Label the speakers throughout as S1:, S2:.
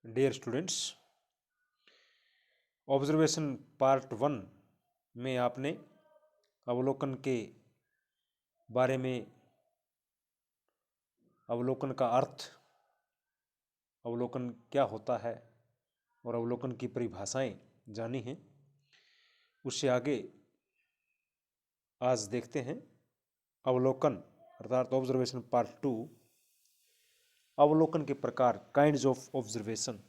S1: Dear students, observation part 1 में आपने अवलोकन के बारे में, अवलोकन का अर्थ, अवलोकन क्या होता है और अवलोकन की परिभाषाएं जानी हैं। उससे आगे आज देखते हैं अवलोकन अर्थात ऑब्जर्वेशन पार्ट 2, अवलोकन के प्रकार, काइंड्स ऑफ ऑब्जर्वेशन।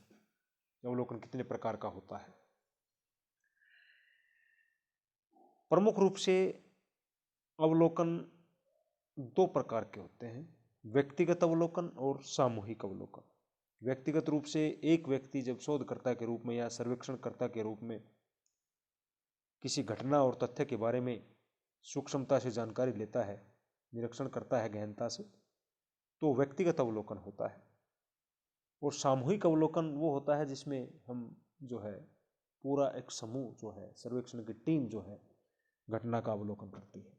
S1: अवलोकन कितने प्रकार का होता है। प्रमुख रूप से अवलोकन दो प्रकार के होते हैं, व्यक्तिगत अवलोकन और सामूहिक अवलोकन। व्यक्तिगत रूप से एक व्यक्ति जब शोधकर्ता के रूप में या सर्वेक्षणकर्ता के रूप में किसी घटना और तथ्य के बारे में सूक्ष्मता से जानकारी लेता है, निरीक्षण करता है गहनता से, तो व्यक्तिगत अवलोकन होता है। और सामूहिक अवलोकन वो होता है जिसमें हम जो है पूरा एक समूह जो है, सर्वेक्षण की टीम जो है, घटना का अवलोकन करती है।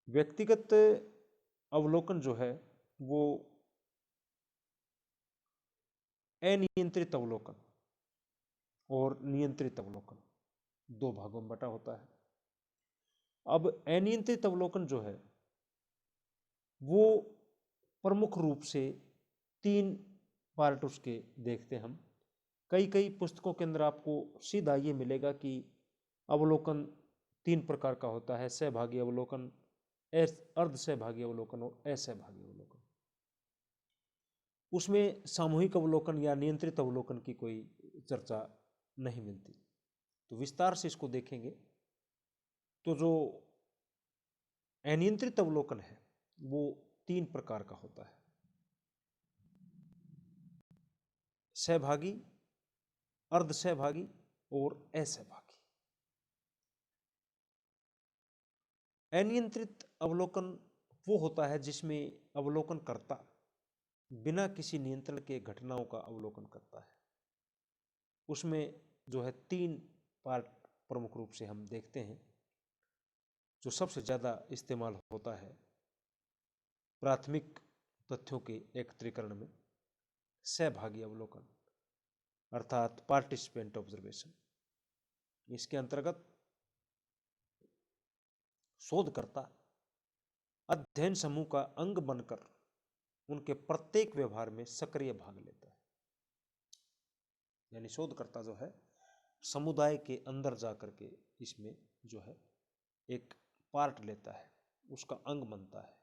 S1: व्यक्तिगत अवलोकन जो है वो अनियंत्रित अवलोकन और नियंत्रित अवलोकन दो भागों में बटा होता है। अब अनियंत्रित अवलोकन जो है वो प्रमुख रूप से 3 पार्ट उसके देखते हम। कई पुस्तकों के अंदर आपको सीधा ये मिलेगा कि अवलोकन 3 प्रकार का होता है, सहभागी अवलोकन, अर्ध सहभागी अवलोकन और असहभागी अवलोकन। उसमें सामूहिक अवलोकन या नियंत्रित अवलोकन की कोई चर्चा नहीं मिलती। तो विस्तार से इसको देखेंगे तो जो अनियंत्रित अवलोकन है वो 3 प्रकार का होता है, सहभागी, अर्ध सहभागी और असहभागी। अनियंत्रित अवलोकन वो होता है जिसमें अवलोकनकर्ता बिना किसी नियंत्रण के घटनाओं का अवलोकन करता है। उसमें जो है 3 पार्ट प्रमुख रूप से हम देखते हैं। जो सबसे ज़्यादा इस्तेमाल होता है प्राथमिक तथ्यों के एकत्रीकरण में, सहभागी अवलोकन अर्थात पार्टिसिपेंट ऑब्जर्वेशन। इसके अंतर्गत शोधकर्ता अध्ययन समूह का अंग बनकर उनके प्रत्येक व्यवहार में सक्रिय भाग लेता है। यानी शोधकर्ता जो है समुदाय के अंदर जाकर के इसमें जो है एक पार्ट लेता है, उसका अंग बनता है।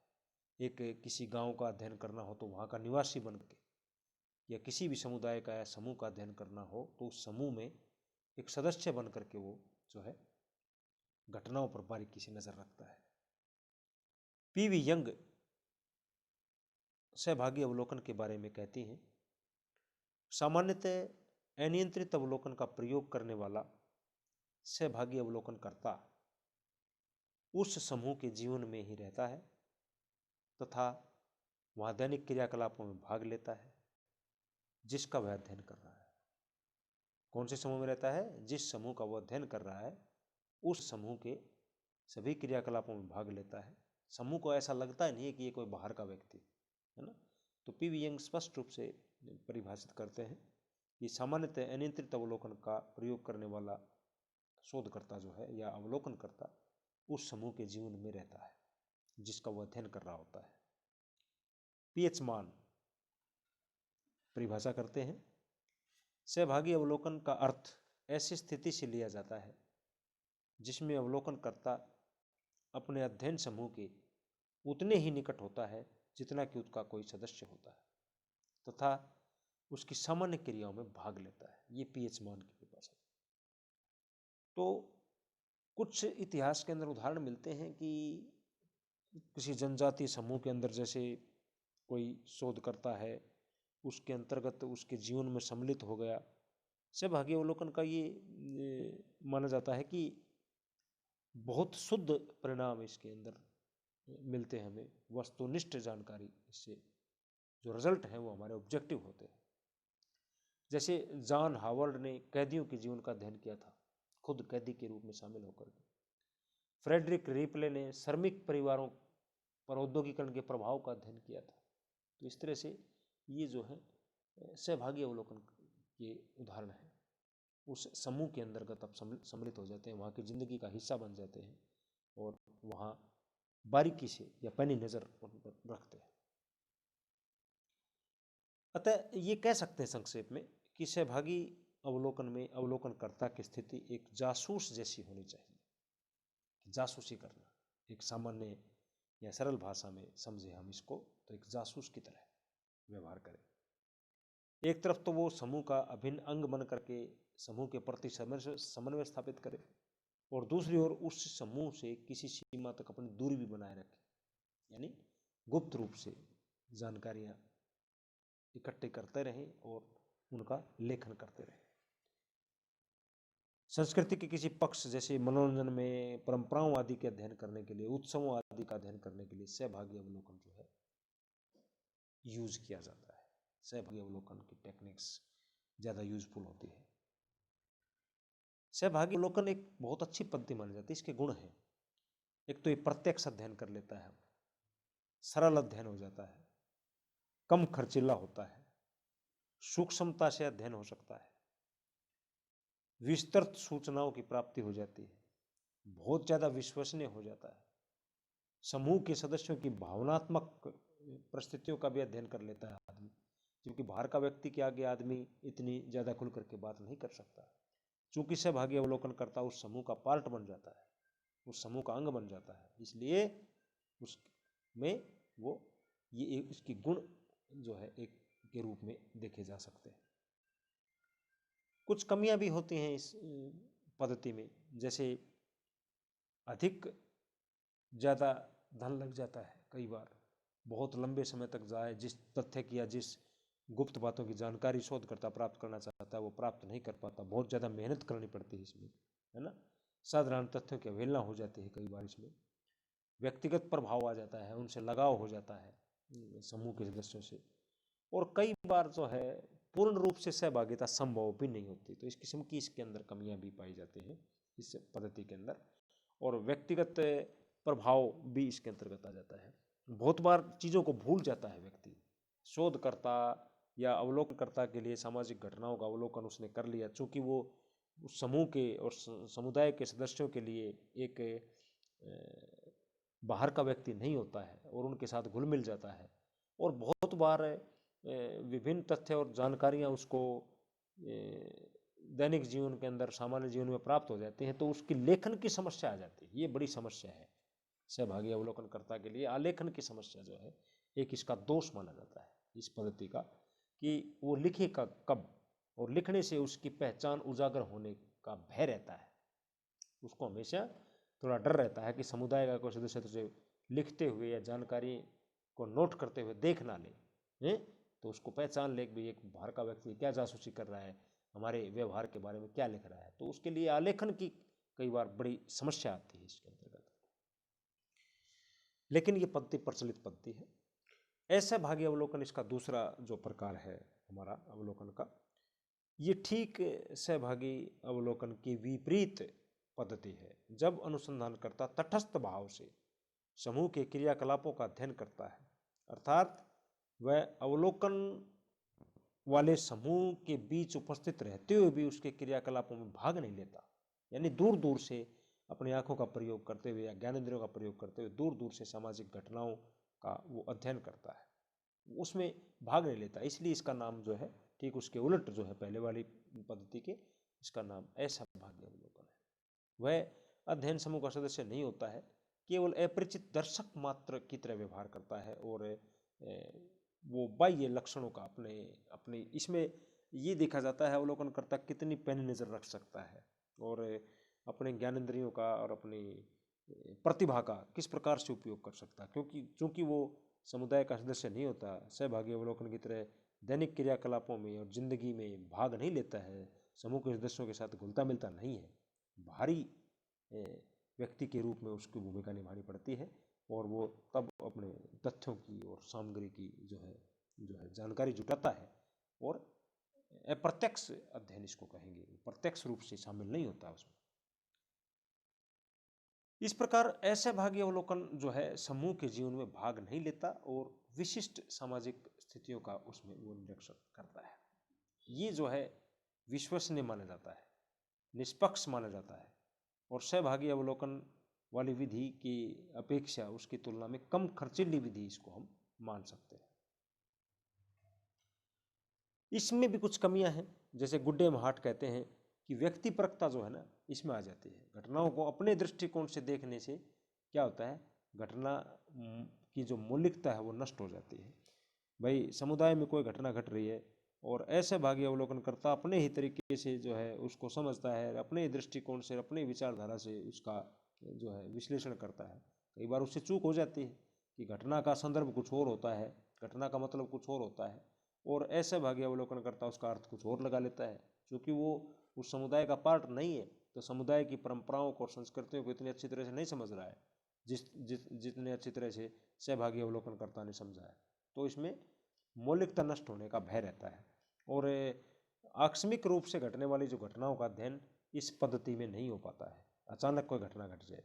S1: एक किसी गांव का अध्ययन करना हो तो वहाँ का निवासी बन के, या किसी भी समुदाय का या समूह का अध्ययन करना हो तो उस समूह में एक सदस्य बन करके वो जो है घटनाओं पर बारीकी से नजर रखता है। पीवी यंग सहभागी अवलोकन के बारे में कहती हैं, सामान्यतः अनियंत्रित अवलोकन का प्रयोग करने वाला सहभागी अवलोकन करता उस समूह के जीवन में ही रहता है तथा वह दैनिक क्रियाकलापों में भाग लेता है जिसका वह अध्ययन कर रहा है। कौन से समूह में रहता है? जिस समूह का वह अध्ययन कर रहा है उस समूह के सभी क्रियाकलापों में भाग लेता है। समूह को ऐसा लगता ही नहीं है कि ये कोई बाहर का व्यक्ति है ना। तो पीवी यंग स्पष्ट रूप से परिभाषित करते हैं कि सामान्यतः अनियंत्रित अवलोकन का प्रयोग करने वाला शोधकर्ता जो है या अवलोकनकर्ता उस समूह के जीवन में रहता है जिसका वह अध्ययन कर रहा होता है। पीएच मान परिभाषा करते हैं, सहभागी अवलोकन का अर्थ ऐसी स्थिति से लिया जाता है जिसमें अवलोकनकर्ता अपने अध्ययन समूह के उतने ही निकट होता है जितना कि उसका कोई सदस्य होता है तथा उसकी सामान्य क्रियाओं में भाग लेता है। ये पीएच मान की परिभाषा। तो कुछ इतिहास के अंदर उदाहरण मिलते हैं कि किसी जनजातीय समूह के अंदर जैसे कोई शोध करता है, उसके अंतर्गत उसके जीवन में सम्मिलित हो गया। सहभागी अवलोकन का ये माना जाता है कि बहुत शुद्ध परिणाम इसके अंदर मिलते हैं हमें, वस्तुनिष्ठ जानकारी। इससे जो रिजल्ट है वो हमारे ऑब्जेक्टिव होते हैं। जैसे जॉन हावर्ड ने कैदियों के जीवन का अध्ययन किया था, खुद कैदी के रूप में शामिल होकर के। फ्रेडरिक रिपले ने श्रमिक परिवारों पर औद्योगिकरण के प्रभाव का अध्ययन किया था। तो इस तरह से ये जो है सहभागी अवलोकन के उदाहरण हैं। उस समूह के अंतर्गत आप सम्मिलित हो जाते हैं, वहाँ की जिंदगी का हिस्सा बन जाते हैं और वहाँ बारीकी से या पैनी नज़र उन पर रखते हैं। अतः ये कह सकते हैं संक्षेप में कि सहभागी अवलोकन में अवलोकनकर्ता की स्थिति एक जासूस जैसी होनी चाहिए। जासूसी करना, एक सामान्य या सरल भाषा में समझे हम इसको तो एक जासूस की तरह व्यवहार करें। एक तरफ तो वो समूह का अभिन्न अंग बन करके समूह के प्रति समन्वय स्थापित करे और दूसरी ओर उस समूह से किसी सीमा तक अपनी दूरी भी बनाए रखे, यानी गुप्त रूप से जानकारियां इकट्ठे करते रहें और उनका लेखन करते रहें। संस्कृति के किसी पक्ष जैसे मनोरंजन में परंपराओं आदि के अध्ययन करने के लिए, उत्सवों आदि का अध्ययन करने के लिए सहभागी अवलोकन जो है यूज किया जाता है। सहभागी अवलोकन की टेक्निक्स ज़्यादा यूजफुल होती है। सहभागी अवलोकन एक बहुत अच्छी पद्धति मानी जाती है। इसके गुण हैं, एक तो ये प्रत्यक्ष अध्ययन कर लेता है, सरल अध्ययन हो जाता है, कम खर्चीला होता है, सूक्ष्मता से अध्ययन हो सकता है, विस्तृत सूचनाओं की प्राप्ति हो जाती है, बहुत ज़्यादा विश्वसनीय हो जाता है, समूह के सदस्यों की भावनात्मक परिस्थितियों का भी अध्ययन कर लेता है आदमी, क्योंकि बाहर का व्यक्ति के आगे आदमी इतनी ज़्यादा खुल करके बात नहीं कर सकता। चूंकि सहभागी अवलोकन करता उस समूह का पार्ट बन जाता है, उस समूह का अंग बन जाता है, इसलिए उसमें वो ये इसकी गुण जो है एक के रूप में देखे जा सकते हैं। कुछ कमियां भी होती हैं इस पद्धति में, जैसे अधिक ज़्यादा धन लग जाता है, कई बार बहुत लंबे समय तक जाए, जिस तथ्य की या जिस गुप्त बातों की जानकारी शोधकर्ता प्राप्त करना चाहता है वो प्राप्त नहीं कर पाता, बहुत ज़्यादा मेहनत करनी पड़ती है इसमें, है ना। साधारण तथ्यों की अवहेलना हो जाती है कई बार, इसमें व्यक्तिगत प्रभाव आ जाता है, उनसे लगाव हो जाता है समूह के सदस्यों से, और कई बार जो है पूर्ण रूप से सहभागिता संभव भी नहीं होती। तो इस किस्म की इसके अंदर कमियां भी पाई जाती हैं इस पद्धति के अंदर, और व्यक्तिगत प्रभाव भी इसके अंतर्गत आ जाता है। बहुत बार चीज़ों को भूल जाता है व्यक्ति, शोधकर्ता या अवलोकनकर्ता के लिए सामाजिक घटनाओं का अवलोकन उसने कर लिया, चूँकि वो उस समूह के और समुदाय के सदस्यों के लिए एक बाहर का व्यक्ति नहीं होता है और उनके साथ घुल मिल जाता है, और बहुत बार विभिन्न तथ्य और जानकारियाँ उसको दैनिक जीवन के अंदर, सामान्य जीवन में प्राप्त हो जाती हैं, तो उसकी लेखन की समस्या आ जाती है। ये बड़ी समस्या है सहभागी अवलोकनकर्ता के लिए। आलेखन की समस्या जो है एक इसका दोष माना जाता है इस पद्धति का, कि वो लिखेगा कब, और लिखने से उसकी पहचान उजागर होने का भय रहता है। उसको हमेशा थोड़ा डर रहता है कि समुदाय का कोई सदस्य तुझे लिखते हुए या जानकारी को नोट करते हुए देख ना ले, तो उसको पहचान ले कि एक बाहर का व्यक्ति क्या जासूसी कर रहा है, हमारे व्यवहार के बारे में क्या लिख रहा है। तो उसके लिए आलेखन की कई बार बड़ी समस्या आती है इसके अंतर्गत। लेकिन ये पद्धति प्रचलित पद्धति है। असहभागी अवलोकन इसका दूसरा जो प्रकार है हमारा अवलोकन का, ये ठीक सहभागी अवलोकन की विपरीत पद्धति है। जब अनुसंधानकर्ता तटस्थ भाव से समूह के क्रियाकलापों का अध्ययन करता है, अर्थात वह अवलोकन वाले समूह के बीच उपस्थित रहते हुए भी उसके क्रियाकलापों में भाग नहीं लेता, यानी दूर दूर से अपनी आंखों का प्रयोग करते हुए या ज्ञानेंद्रियों का प्रयोग करते हुए दूर दूर से सामाजिक घटनाओं का वो अध्ययन करता है, उसमें भाग नहीं लेता, इसलिए इसका नाम जो है ठीक उसके उलट जो है पहले वाली पद्धति के, इसका नाम असहभागी अवलोकन है। वह अध्ययन समूह का सदस्य नहीं होता है, केवल अपरिचित दर्शक मात्र की तरह व्यवहार करता है, और वो बाह्य लक्षणों का अपने इसमें ये देखा जाता है अवलोकनकर्ता कितनी पैनी नज़र रख सकता है, और अपने ज्ञानेंद्रियों का और अपनी प्रतिभा का किस प्रकार से उपयोग कर सकता है। क्योंकि वो समुदाय का सदस्य नहीं होता, सहभागी अवलोकन की तरह दैनिक क्रियाकलापों में और जिंदगी में भाग नहीं लेता है, समूह के सदस्यों के साथ घुलता मिलता नहीं है, बाहरी व्यक्ति के रूप में उसकी भूमिका निभानी पड़ती है, और वो तब अपने तथ्यों की और सामग्री की जो है जानकारी जुटाता है, और अप्रत्यक्ष अध्ययन इसको कहेंगे, प्रत्यक्ष रूप से शामिल नहीं होता उसमें। इस प्रकार असहभागी अवलोकन जो है समूह के जीवन में भाग नहीं लेता और विशिष्ट सामाजिक स्थितियों का उसमें वो निरीक्षण करता है। ये जो है विश्वसनीय माना जाता है, निष्पक्ष माना जाता है और सहभागी अवलोकन वाली विधि की अपेक्षा उसकी तुलना में कम खर्चीली विधि इसको हम मान सकते हैं। इसमें भी कुछ कमियां हैं, जैसे गुड्डे महाट कहते हैं कि व्यक्तिपरकता जो है ना इसमें आ जाती है। घटनाओं को अपने दृष्टिकोण से देखने से क्या होता है, घटना की जो मौलिकता है वो नष्ट हो जाती है। भाई समुदाय में कोई घटना घट रही है और ऐसे भागी अवलोकन करता अपने ही तरीके से जो है उसको समझता है, अपने ही दृष्टिकोण से अपनी विचारधारा से उसका जो है विश्लेषण करता है। कई बार उससे चूक हो जाती है कि घटना का संदर्भ कुछ और होता है, घटना का मतलब कुछ और होता है और ऐसे भागी अवलोकन करता उसका अर्थ कुछ और लगा लेता है। क्योंकि वो उस समुदाय का पार्ट नहीं है तो समुदाय की परंपराओं को और संस्कृतियों को इतनी अच्छी तरह से नहीं समझ रहा है जितने अच्छी तरह से सहभागी अवलोकनकर्ता ने समझा है। तो इसमें मौलिकता नष्ट होने का भय रहता है और आकस्मिक रूप से घटने वाली जो घटनाओं का अध्ययन इस पद्धति में नहीं हो पाता है। अचानक कोई घटना घट जाए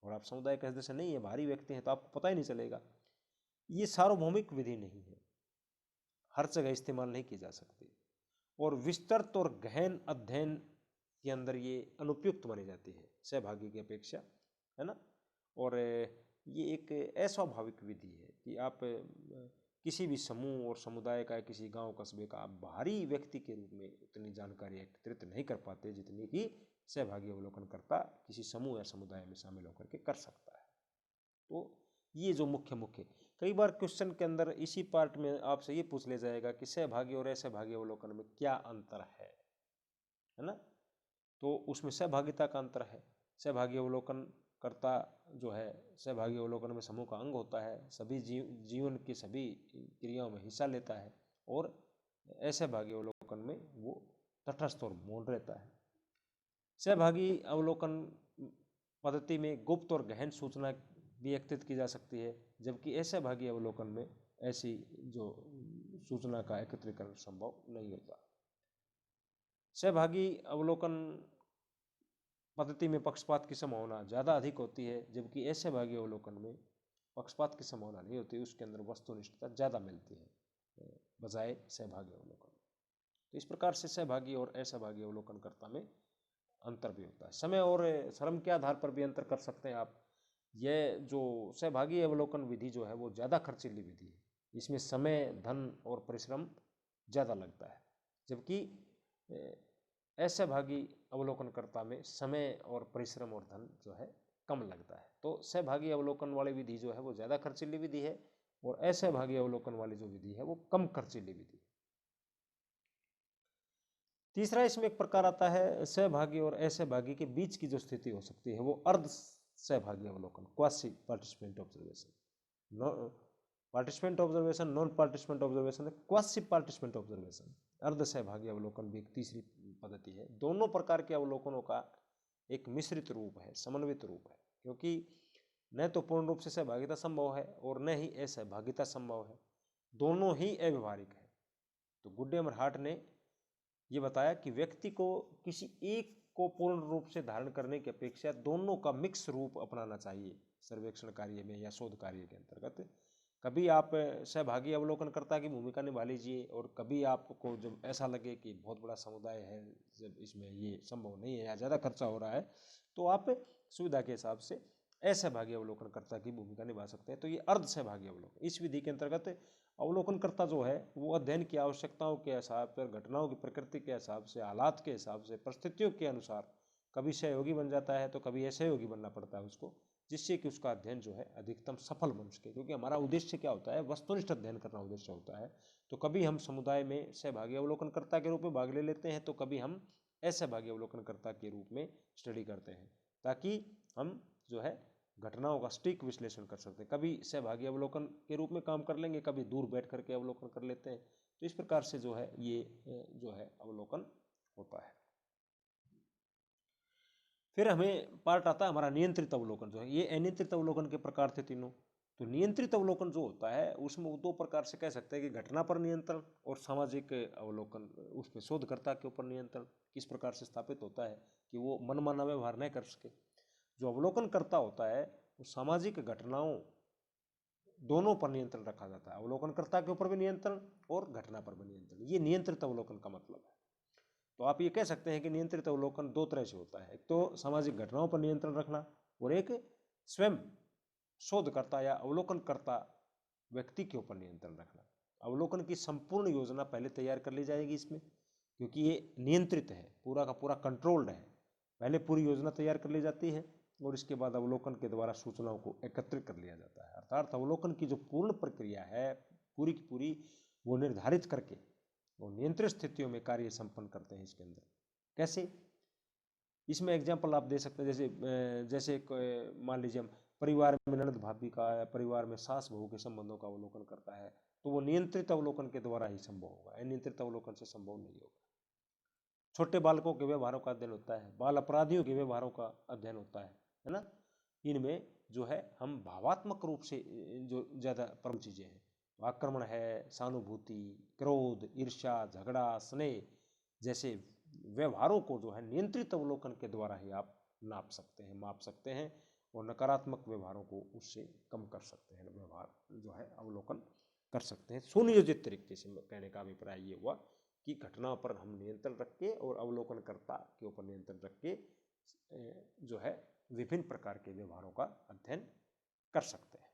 S1: और आप समुदाय के सदस्य नहीं है, बाहरी व्यक्ति हैं, तो आपको पता ही नहीं चलेगा। ये सार्वभौमिक विधि नहीं है, हर जगह इस्तेमाल नहीं की जा सकती और विस्तृत और गहन अध्ययन के अंदर ये अनुपयुक्त मानी जाती है सहभागी की अपेक्षा, है ना। और ये एक अस्वाभाविक विधि है कि आप किसी भी समूह और समुदाय का, किसी गांव कस्बे का आप बाहरी व्यक्ति के रूप में उतनी जानकारी एकत्रित नहीं कर पाते जितनी कि सहभागी अवलोकनकर्ता किसी समूह या समुदाय में शामिल होकर के कर सकता है। तो ये जो मुख्य कई बार क्वेश्चन के अंदर इसी पार्ट में आपसे ये पूछ लिया जाएगा कि सहभागी और असहभागी अवलोकन में क्या अंतर है ना। तो उसमें सहभागिता का अंतर है। सहभागी अवलोकन करता जो है सहभागी अवलोकन में समूह का अंग होता है, सभी जीवन की सभी क्रियाओं में हिस्सा लेता है और असहभागी अवलोकन में वो तटस्थ और मौन रहता है। सहभागी अवलोकन पद्धति में गुप्त और गहन सूचना भी एकत्रित की जा सकती है, जबकि असहभागी अवलोकन में ऐसी जो सूचना का एकत्रीकरण संभव नहीं होता। सहभागी अवलोकन पद्धति में पक्षपात की संभावना ज़्यादा अधिक होती है, जबकि असहभागी अवलोकन में पक्षपात की संभावना नहीं होती, उसके अंदर वस्तुनिष्ठता ज़्यादा मिलती है बजाय सहभागी अवलोकन। तो इस प्रकार से सहभागी और असहभागी अवलोकनकर्ता में अंतर भी होता है। समय और श्रम के आधार पर भी अंतर कर सकते हैं आप। यह जो सहभागी अवलोकन विधि जो है वो ज़्यादा खर्चीली विधि है, इसमें समय, धन और परिश्रम ज़्यादा लगता है, जबकि असहभागी अवलोकनकर्ता में समय और परिश्रम और धन जो है कम लगता है। तो सहभागी अवलोकन वाली विधि जो है वो ज़्यादा खर्चीली विधि है और असहभागी अवलोकन वाली जो विधि है वो कम खर्चीली विधि है। तीसरा इसमें एक प्रकार आता है सहभागी और असहभागी के बीच की जो स्थिति हो सकती है वो अर्ध सहभागी अवलोकन, quasi participant observation. Participant observation, non participant observation, quasi participant observation. अर्ध सहभागी अवलोकन भी एक तीसरी पद्धति है। दोनों प्रकार के अवलोकनों का एक मिश्रित रूप है, समन्वित रूप है, क्योंकि न तो पूर्ण रूप से सहभागिता संभव है और न ही असहभागिता संभव है, दोनों ही अव्यवहारिक है। तो गुड्डे महाट ने ये बताया कि व्यक्ति को किसी एक को पूर्ण रूप से धारण करने की अपेक्षा दोनों का मिक्स रूप अपनाना चाहिए सर्वेक्षण कार्य में या शोध कार्य के अंतर्गत। कभी आप सहभागी अवलोकनकर्ता की भूमिका निभा लीजिए और कभी आपको जब ऐसा लगे कि बहुत बड़ा समुदाय है, जब इसमें ये संभव नहीं है या ज़्यादा खर्चा हो रहा है, तो आप सुविधा के हिसाब से असहभागी अवलोकनकर्ता की भूमिका निभा सकते हैं। तो ये अर्ध सहभागी अवलोकन, इस विधि के अंतर्गत अवलोकनकर्ता जो है वो अध्ययन की आवश्यकताओं के हिसाब पर, घटनाओं की प्रकृति के हिसाब से, हालात के हिसाब से, परिस्थितियों के अनुसार कभी सहयोगी बन जाता है तो कभी असहयोगी बनना पड़ता है उसको, जिससे कि उसका अध्ययन जो है अधिकतम सफल बन सके। क्योंकि हमारा उद्देश्य क्या होता है, वस्तुनिष्ठ अध्ययन करना उद्देश्य होता है। तो कभी हम समुदाय में सहभागी अवलोकनकर्ता के रूप में भाग ले लेते हैं तो कभी हम असहभागी अवलोकनकर्ता के रूप में स्टडी करते हैं, ताकि हम जो है घटनाओं का सटीक विश्लेषण कर सकते हैं। कभी सहभागी अवलोकन के रूप में काम कर लेंगे, कभी दूर बैठ करके अवलोकन कर लेते हैं। तो इस प्रकार से जो है ये जो है अवलोकन होता है। फिर हमें पार्ट आता है हमारा नियंत्रित अवलोकन जो है। ये अनियंत्रित अवलोकन के प्रकार थे तीनों। तो नियंत्रित अवलोकन जो होता है उसमें दो प्रकार से कह सकते हैं कि घटना पर नियंत्रण और सामाजिक अवलोकन, उसमें शोधकर्ता के ऊपर नियंत्रण किस प्रकार से स्थापित होता है कि वो मनमाना व्यवहार न कर सके। जो अवलोकनकर्ता होता है वो सामाजिक घटनाओं दोनों पर नियंत्रण रखा जाता है, अवलोकनकर्ता के ऊपर भी नियंत्रण और घटना पर भी नियंत्रण। ये नियंत्रित अवलोकन का मतलब है। तो आप ये कह सकते हैं कि नियंत्रित अवलोकन दो तरह से होता है, एक तो सामाजिक घटनाओं पर नियंत्रण रखना और एक स्वयं शोधकर्ता या अवलोकनकर्ता व्यक्ति के ऊपर नियंत्रण रखना। अवलोकन की संपूर्ण योजना पहले तैयार कर ली जाएगी इसमें, क्योंकि ये नियंत्रित है, पूरा का पूरा कंट्रोल्ड है। पहले पूरी योजना तैयार कर ली जाती है और इसके बाद अवलोकन के द्वारा सूचनाओं को एकत्रित कर लिया जाता है। अर्थात अवलोकन की जो पूर्ण प्रक्रिया है पूरी की पूरी वो निर्धारित करके वो नियंत्रित स्थितियों में कार्य संपन्न करते हैं इसके अंदर। कैसे? इसमें एग्जाम्पल आप दे सकते हैं, जैसे मान लीजिए हम परिवार में ननद भाभी का या परिवार में सास बहू के संबंधों का अवलोकन करता है, तो वो नियंत्रित अवलोकन के द्वारा ही संभव होगा, अनियंत्रित अवलोकन से संभव नहीं होगा। छोटे बालकों के व्यवहारों का अध्ययन होता है, बाल अपराधियों के व्यवहारों का अध्ययन होता है ना। इनमें जो है हम भावात्मक रूप से जो ज़्यादा प्रमुख चीज़ें हैं, आक्रमण है, सहानुभूति, क्रोध, ईर्ष्या, झगड़ा, स्नेह जैसे व्यवहारों को जो है नियंत्रित अवलोकन के द्वारा ही आप नाप सकते हैं, माप सकते हैं और नकारात्मक व्यवहारों को उससे कम कर सकते हैं, व्यवहार जो है अवलोकन कर सकते हैं। सुनियोजित तरीके से कहने का अभिप्राय ये हुआ कि घटना पर हम नियंत्रण रख के और अवलोकनकर्ता के ऊपर नियंत्रण रख के जो है विभिन्न प्रकार के व्यवहारों का अध्ययन कर सकते हैं।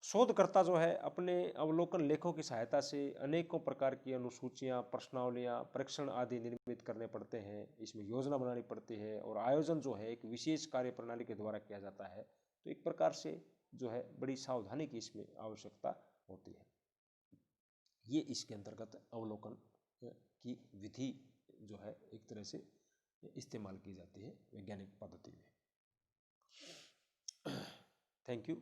S1: शोधकर्ता जो है अपने अवलोकन लेखों की सहायता से अनेकों प्रकार की अनुसूचियां, प्रश्नावलियां, परीक्षण आदि निर्मित करने पड़ते हैं। इसमें योजना बनानी पड़ती है और आयोजन जो है एक विशेष कार्य प्रणाली के द्वारा किया जाता है। तो एक प्रकार से जो है बड़ी सावधानी की इसमें आवश्यकता होती है। ये इसके अंतर्गत अवलोकन की विधि जो है एक तरह से इस्तेमाल की जाती है वैज्ञानिक पद्धति में। Thank you.